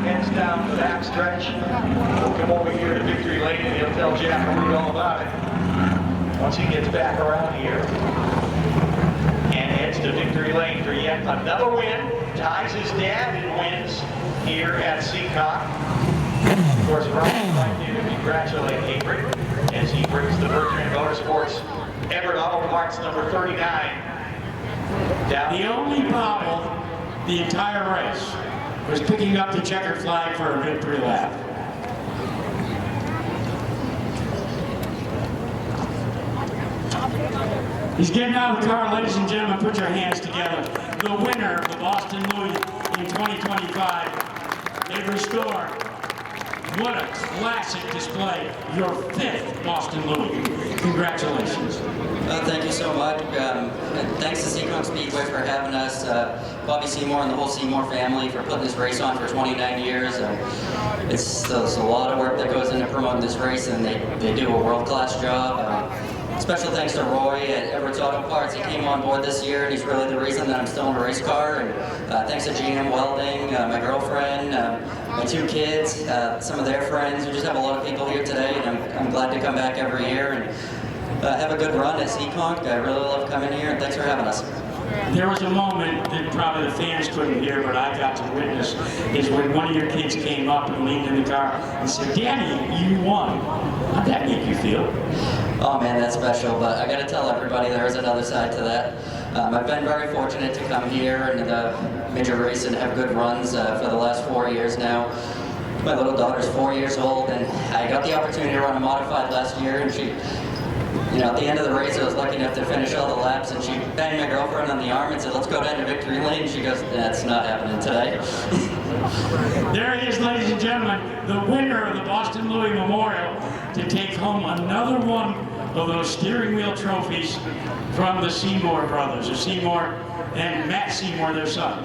heads down the back stretch. We'll come over here to Victory Lane and he'll tell Jeff all about it once he gets back around here. And heads to Victory Lane for yet another win. Ties his dad in wins here at Seekonk. Of course, Brian, I'd like to congratulate Avery as he brings the Bertrand Motorsports Everett Auto Parts number 39 down. The only problem the entire race was picking up the checkered flag for a victory lap. He's getting out of the car, ladies and gentlemen. Put your hands together. The winner of the Boston Louie in 2025, Avery Stoehr. What a classic display. Your 5th Boston Louie. Congratulations. Thank you so much. Thanks to Seekonk Speedway for having us. Bobby Seymour and the whole Seymour family for putting this race on for 29 years. It's a lot of work that goes into promoting this race, and they do a world-class job. Special thanks to Roy at Everett Auto Parts. He came on board this year, and he's really the reason that I'm still in a race car. And thanks to GM Welding, my girlfriend, my 2 kids, some of their friends. We just have a lot of people here today, and I'm glad to come back every year and have a good run at Seekonk. I really love coming here, and thanks for having us. There was a moment that probably the fans couldn't hear, but I got to witness, is when one of your kids came up and leaned in the car and said, "Daddy, you won." How'd that make you feel? Oh man, that's special, but I gotta tell everybody there is another side to that. I've been very fortunate to come here and major race and have good runs for the last 4 years now. My little daughter's 4 years old, and I got the opportunity to run a modified last year, and she, at the end of the race, I was lucky enough to finish all the laps, and she banged my girlfriend on the arm and said, "Let's go down to Victory Lane." She goes, "That's not happening today." There he is, ladies and gentlemen, the winner of the Boston Louie Memorial, to take home another one of those steering wheel trophies from the Seymour brothers, or Seymour and Matt Seymour, their son.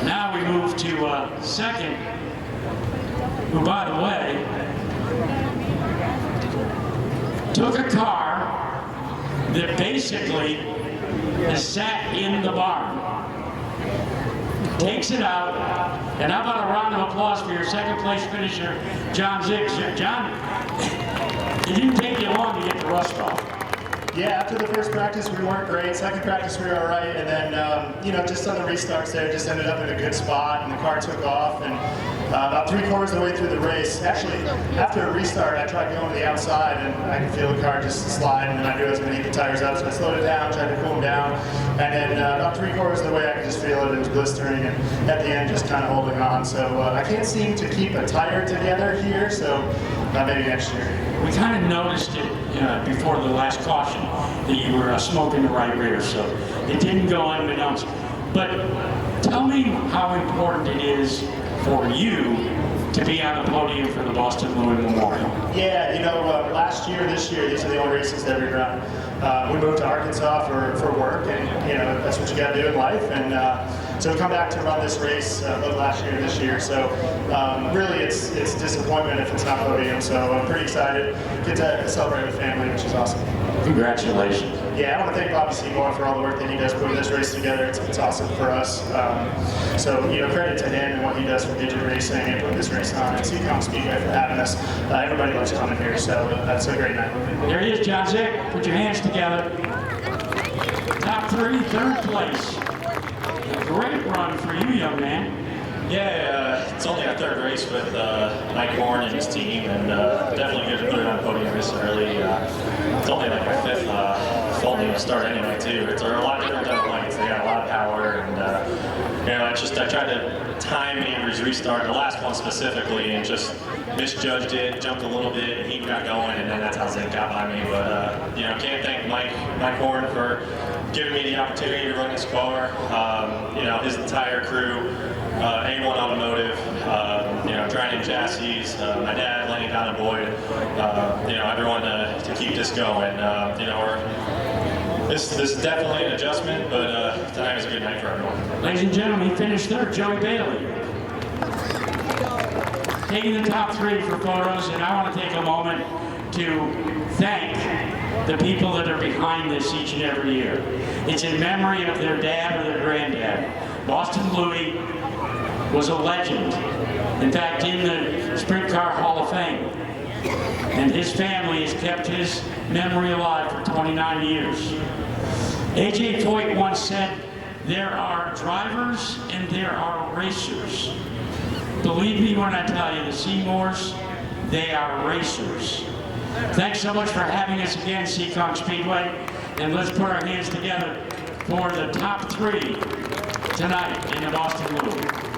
Now we move to second, who, by the way, took a car that basically is sat in the barn, takes it out, and how about a round of applause for your second place finisher, John Zych. John, it didn't take you long to get the rust off. Yeah, after the first practice we weren't great. Second practice we were all right, and then just on the restarts there, just ended up in a good spot, and the car took off. And about 3/4 of the way through the race, actually after a restart, I tried going to the outside, and I could feel the car just slide, and then I knew I was going to eat the tires up, so I slowed it down, tried to cool them down, and then about 3/4 of the way I could just feel it. It was blistering, and at the end just kind of holding on. So I can't seem to keep a tire together here, so maybe next year. We kind of noticed it before the last caution that you were smoking the right rear, so it didn't go unbeknownst. But tell me how important it is for you to be on the podium for the Boston Louie Memorial. Yeah, last year, this year, these are the only races that we run. We moved to Arkansas for work, and that's what you got to do in life. And so we come back to run this race both last year and this year. So really, it's disappointment if it's not podium. So I'm pretty excited. Get to celebrate with family, which is awesome. Congratulations. Yeah, I want to thank Bobby Seymour for all the work that he does putting this race together. It's awesome for us. So credit to him and what he does for Midget racing and putting this race on, and Seekonk Speedway for having us. Everybody loves coming here, so that's a great night. There he is, John Zych. Put your hands together. Top 3, 3rd place. A great run for you, young man. Yeah, it's only our 3rd race with Mike Horn and his team, and definitely good to put it on the podium this early. It's only like my 5th full start anyway, too. It's a lot different than the lights. They got a lot of power, and I tried to time Avery's restart, the last one specifically, and just misjudged it, jumped a little bit, and he got going, and then that's how Zych got by me. But can't thank Mike Horn for giving me the opportunity to run this car. His entire crew. A1 Automotive, Driving Chassis, my dad, Lenny, Donna Boyd, everyone to keep this going. This is definitely an adjustment, but tonight was a good night for everyone. Ladies and gentlemen, he finished 3rd, Joey Bailey. Taking the top 3 for photos, and I want to take a moment to thank the people that are behind this each and every year. It's in memory of their dad or their granddad. Boston Louie was a legend In fact, in the Sprint Car Hall of Fame. And his family has kept his memory alive for 29 years. A.J. Foyt once said, there are drivers and there are racers. Believe me when I tell you, the Seymours, they are racers. Thanks so much for having us again, Seekonk Speedway. And let's put our hands together for the top 3 tonight in the Boston Louie.